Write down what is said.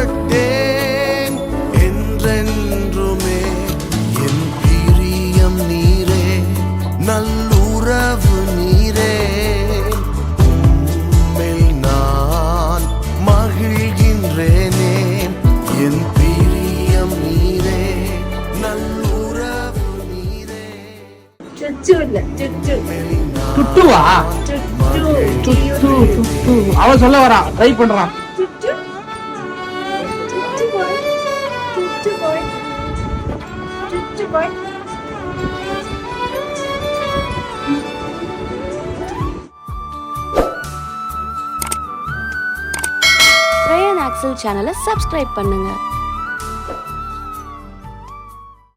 மாட்டேன் என்றென்றுமே. என் பிரியம் நீரே, நல்லுறவு நீரே, உம்மில் நான் மகிழ்கின்றேனே. என் பிரியம் நீரே, நல்லுறவு நீரே. துட்டுவா துட்டு அவன் சொல்ல வரா, ட்ரை பண்றான். ரயான் ஆக்சல் சேனலை சப்ஸ்கிரைப் பண்ணுங்க.